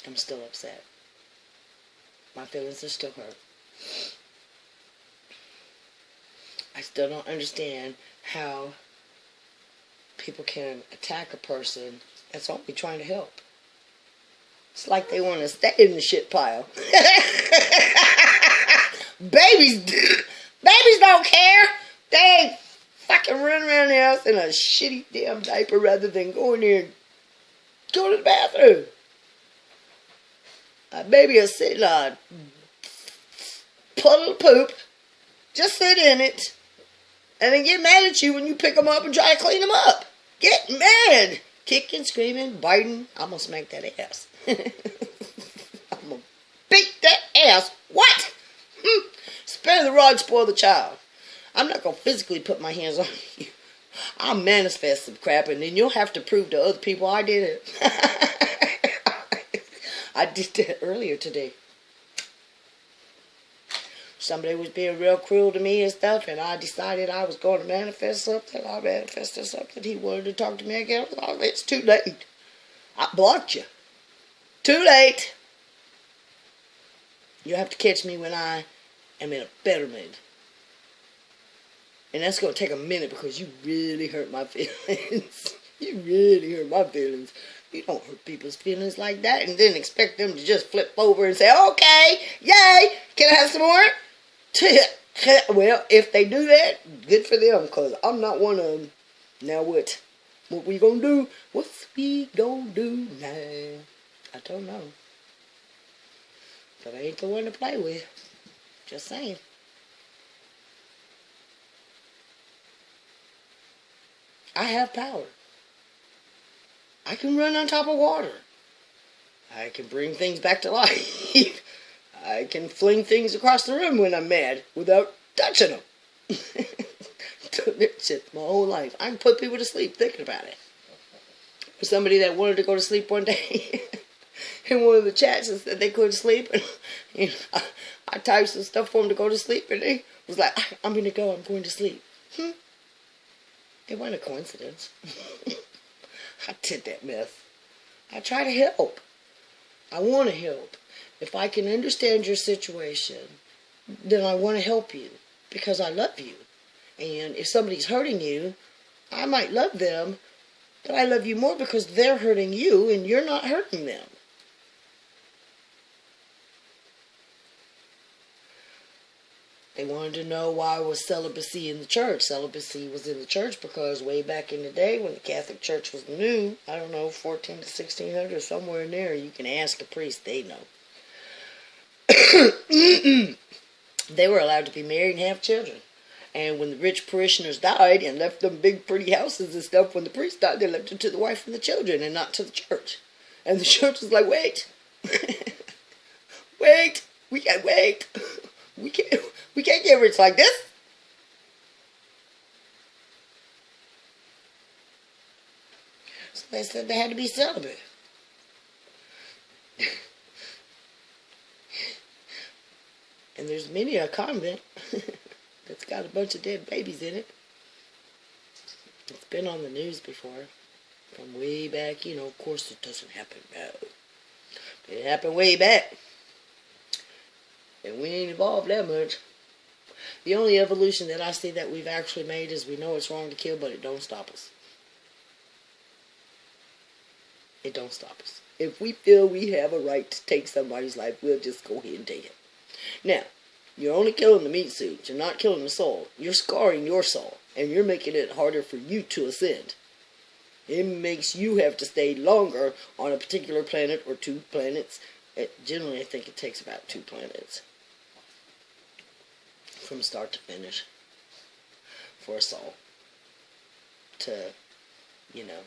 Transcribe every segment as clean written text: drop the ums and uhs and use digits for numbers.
I'm still upset. My feelings are still hurt. I still don't understand how people can attack a person that's only trying to help. It's like they want to stay in the shit pile. Babies don't care. They fucking run around the house in a shitty damn diaper rather than go in there and go to the bathroom. A baby will sit in a puddle of poop, just sit in it, and then get mad at you when you pick them up and try to clean them up. Get mad. Kicking, screaming, biting. I'm going to smack that ass. I'm going to beat that ass. What? Spare the rod, spoil the child. I'm not going to physically put my hands on you. I'll manifest some crap, and then you'll have to prove to other people I did it. I did that earlier today. Somebody was being real cruel to me and stuff, and I decided I was going to manifest something. I manifested something. He wanted to talk to me again. Oh, it's too late. I blocked you. Too late. You'll have to catch me when I am in a better mood. And that's going to take a minute because you really hurt my feelings. You really hurt my feelings. You don't hurt people's feelings like that and then expect them to just flip over and say, okay, yay, can I have some more? Well, if they do that, good for them, because I'm not one of them. Now what? What we gonna do? What's we gonna do now? I don't know. But I ain't the one to play with. Just saying. I have power. I can run on top of water. I can bring things back to life. I can fling things across the room when I'm mad without touching them. Done that shit my whole life. I can put people to sleep thinking about it. For somebody that wanted to go to sleep one day in one of the chats and said they couldn't sleep, and you know, I typed some stuff for them to go to sleep, and they was like, I'm going to sleep. It wasn't a coincidence. I did that mess. I try to help. I want to help. If I can understand your situation, then I want to help you because I love you. And if somebody's hurting you, I might love them, but I love you more because they're hurting you and you're not hurting them. They wanted to know why was celibacy in the church. Celibacy was in the church because way back in the day when the Catholic Church was new, I don't know, 14 to 1600, somewhere in there, you can ask a priest, they know. They were allowed to be married and have children. And when the rich parishioners died and left them big pretty houses and stuff, when the priest died, they left it to the wife and the children and not to the church. And the church was like, wait. Wait. We can't wait. We can't get rich like this. So they said they had to be celibate. And there's many a convent that's got a bunch of dead babies in it. It's been on the news before. From way back, you know, of course it doesn't happen now. It happened way back. And we ain't evolved that much. The only evolution that I see that we've actually made is we know it's wrong to kill, but it don't stop us. It don't stop us. If we feel we have a right to take somebody's life, we'll just go ahead and take it. Now, you're only killing the meat suit. You're not killing the soul. You're scarring your soul. And you're making it harder for you to ascend. It makes you have to stay longer on a particular planet or two planets. Generally, I think it takes about 2 planets. From start to finish. For a soul. To, you know,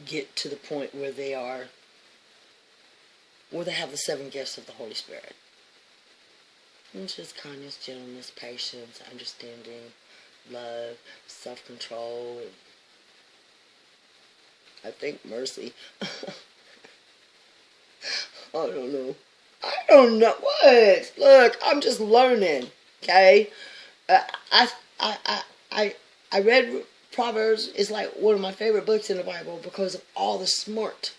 get to the point where they are, where they have the 7 gifts of the Holy Spirit. Which is kindness, gentleness, patience, understanding, love, self-control, and I think mercy. I don't know. What? Look, I'm just learning. Okay, I read Proverbs. It's like one of my favorite books in the Bible because of all the smart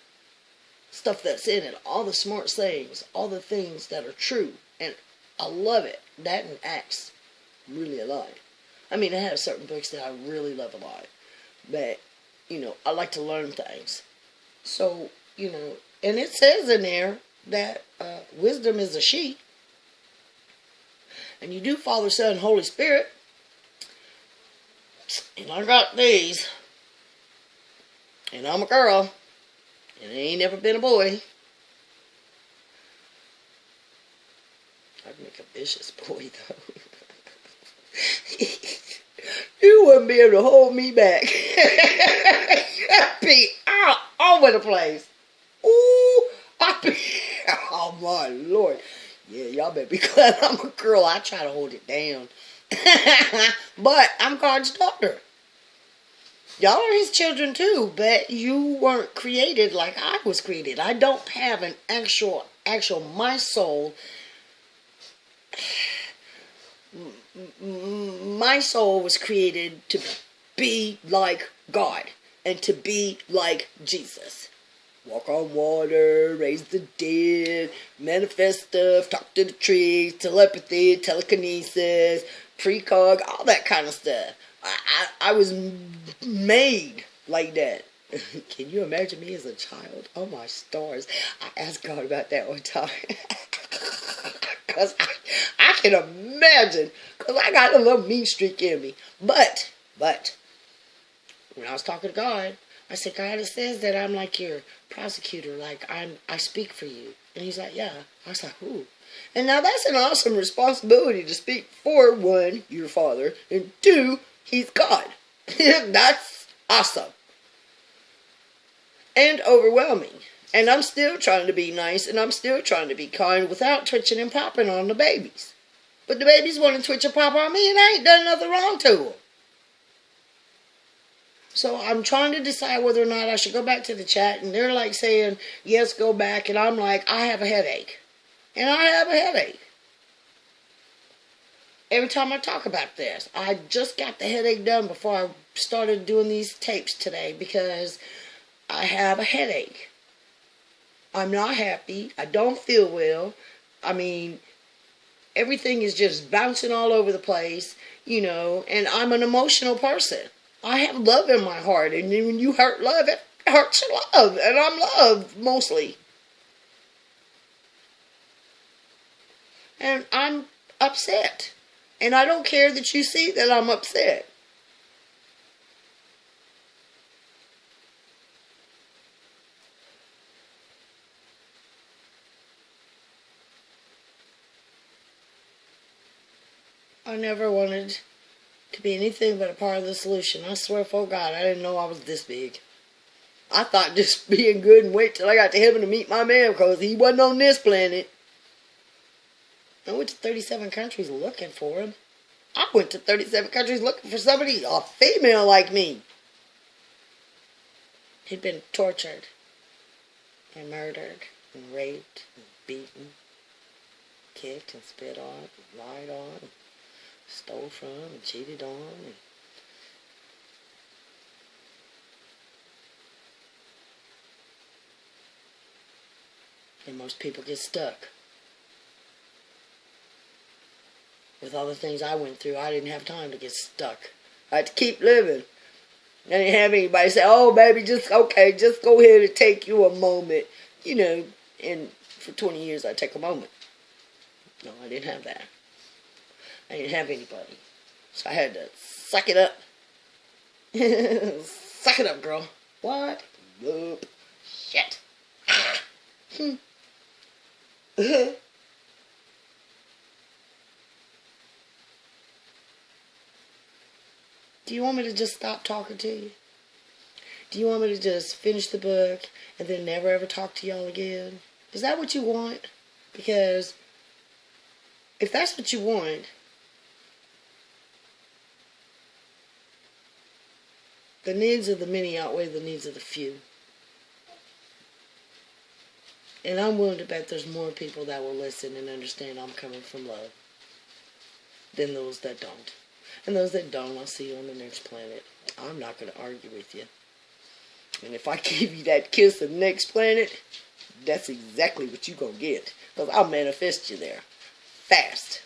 stuff that's in it, all the smart sayings, all the things that are true. And I love it. That and Acts really a lot. I mean, I have certain books that I really love a lot. But, I like to learn things. So, and it says in there that wisdom is a she. And you do Father, Son, Holy Spirit. And I got these. And I'm a girl. And I ain't never been a boy. I'd make a vicious boy, though. You wouldn't be able to hold me back. I'd be out all over the place. Ooh, I'd be... Oh, my Lord. Yeah, y'all better be glad I'm a girl. I try to hold it down. But I'm God's daughter. Y'all are his children too, but you weren't created like I was created. I don't have an actual, my soul was created to be like God and to be like Jesus. Walk on water, raise the dead, manifest stuff, talk to the trees, telepathy, telekinesis, precog, all that kind of stuff. I was made like that. Can you imagine me as a child? Oh my stars. I asked God about that one time. Because I can imagine. Because I got a little mean streak in me. But, when I was talking to God, I said, God, it says that I'm like your prosecutor. Like, I speak for you. And he's like, yeah. I was like, ooh. And now that's an awesome responsibility to speak for, one, your father, and two, he's God. That's awesome. And overwhelming. And I'm still trying to be nice, and I'm still trying to be kind without twitching and popping on the babies. But the babies want to twitch and pop on me, and I ain't done nothing wrong to them. So I'm trying to decide whether or not I should go back to the chat, and they're like saying, yes, go back, and I'm like, I have a headache. And I have a headache. Every time I talk about this, I just got the headache done before I started doing these tapes today because I have a headache. I'm not happy. I don't feel well. I mean, everything is just bouncing all over the place, and I'm an emotional person. I have love in my heart, and when you hurt love, it hurts love, and I'm loved mostly. And I'm upset. And I don't care that you see that I'm upset. I never wanted to be anything but a part of the solution. I swear for God, I didn't know I was this big. I thought just being good and wait till I got to heaven to meet my man because he wasn't on this planet. I went to 37 countries looking for him. I went to 37 countries looking for somebody, a female like me. He'd been tortured and murdered and raped and beaten, kicked and spit on, and lied on, and stole from and cheated on. And most people get stuck. With all the things I went through, I didn't have time to get stuck. I had to keep living. I didn't have anybody say, oh, baby, just go ahead and take you a moment. And for 20 years, I take a moment. No, I didn't have that. I didn't have anybody. So I had to suck it up. Suck it up, girl. What? Nope. Shit. Do you want me to just stop talking to you? Do you want me to just finish the book and then never ever talk to y'all again? Is that what you want? Because if that's what you want, the needs of the many outweigh the needs of the few. And I'm willing to bet there's more people that will listen and understand I'm coming from love than those that don't. And those that don't, I'll see you on the next planet. I'm not going to argue with you. And if I give you that kiss of next planet, that's exactly what you gonna get. Because I'll manifest you there. Fast.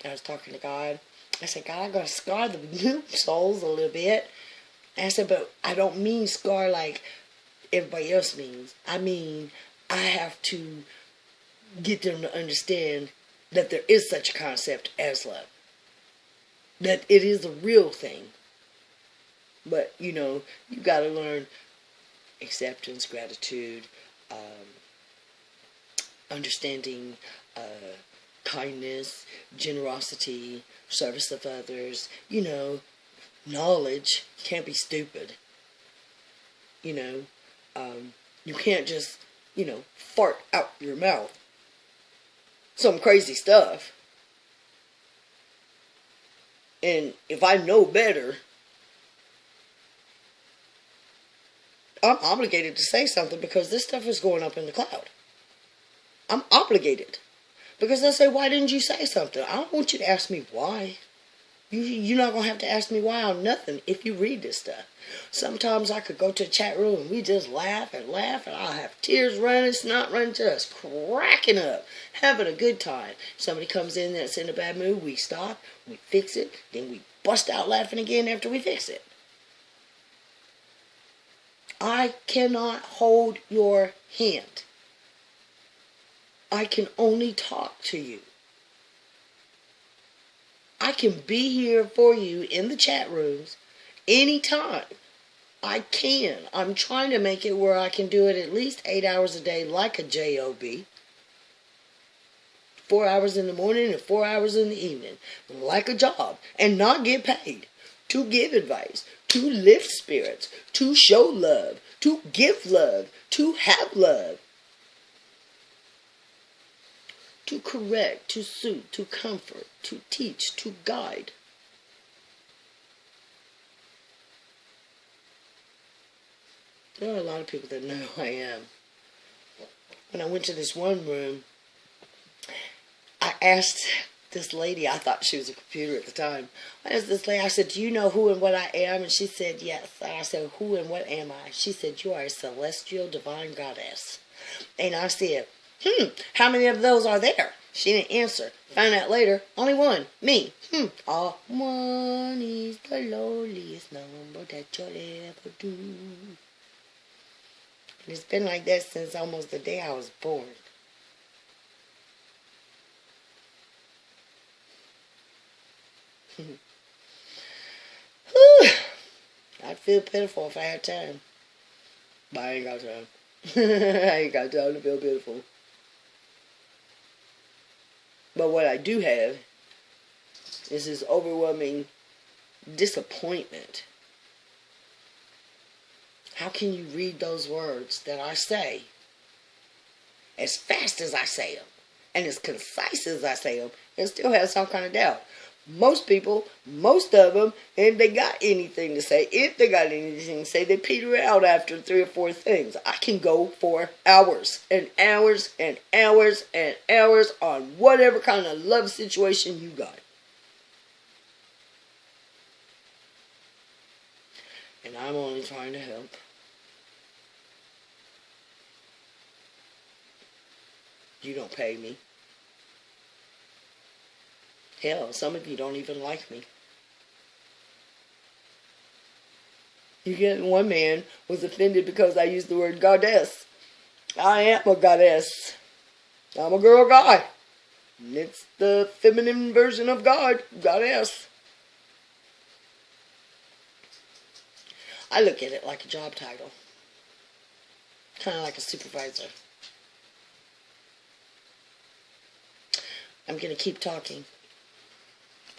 I was talking to God. I said, God, I'm going to scar the new souls a little bit. And I said, but I don't mean scar like everybody else means. I mean, I have to get them to understand that there is such a concept as love. That it is a real thing. But, you know, you got to learn acceptance, gratitude, understanding, kindness, generosity, service of others, you know, knowledge. You can't be stupid. You know, you can't just, you know, fart out your mouth some crazy stuff. And if I know better, I'm obligated to say something because this stuff is going up in the cloud. I'm obligated. Because they'll say, why didn't you say something? I don't want you to ask me why. You're not going to have to ask me why on nothing if you read this stuff. Sometimes I could go to a chat room and we just laugh and I'll have tears running, snot running, just cracking up, having a good time. Somebody comes in that's in a bad mood, we stop, we fix it, then we bust out laughing again after we fix it. I cannot hold your hand. I can only talk to you. I can be here for you in the chat rooms anytime. I can. I'm trying to make it where I can do it at least 8 hours a day like a job. 4 hours in the morning and 4 hours in the evening. Like a job. And not get paid. To give advice. To lift spirits. To show love. To give love. To have love. To correct, to soothe, to comfort, to teach, to guide. There are a lot of people that know who I am. When I went to this one room, I asked this lady, I thought she was a computer at the time. I asked this lady, I said, do you know who and what I am? And she said, yes. And I said, who and what am I? She said, you are a celestial divine goddess. And I said, how many of those are there? She didn't answer. Found out later, only one, me. All one is the lowliest number that you'll ever do. And it's been like that since almost the day I was born. I'd feel pitiful if I had time. But I ain't got time. I ain't got time to feel pitiful. But what I do have is this overwhelming disappointment. How can you read those words that I say as fast as I say them and as concise as I say them and still have some kind of doubt? Most people, most of them, if they got anything to say, they peter out after 3 or 4 things. I can go for hours and hours and hours and hours on whatever kind of love situation you got. And I'm only trying to help. You don't pay me. Hell, some of you don't even like me. You get one man was offended because I used the word goddess. I am a goddess. I'm a girl guy. It's the feminine version of God, goddess. I look at it like a job title. Kind of like a supervisor. I'm going to keep talking.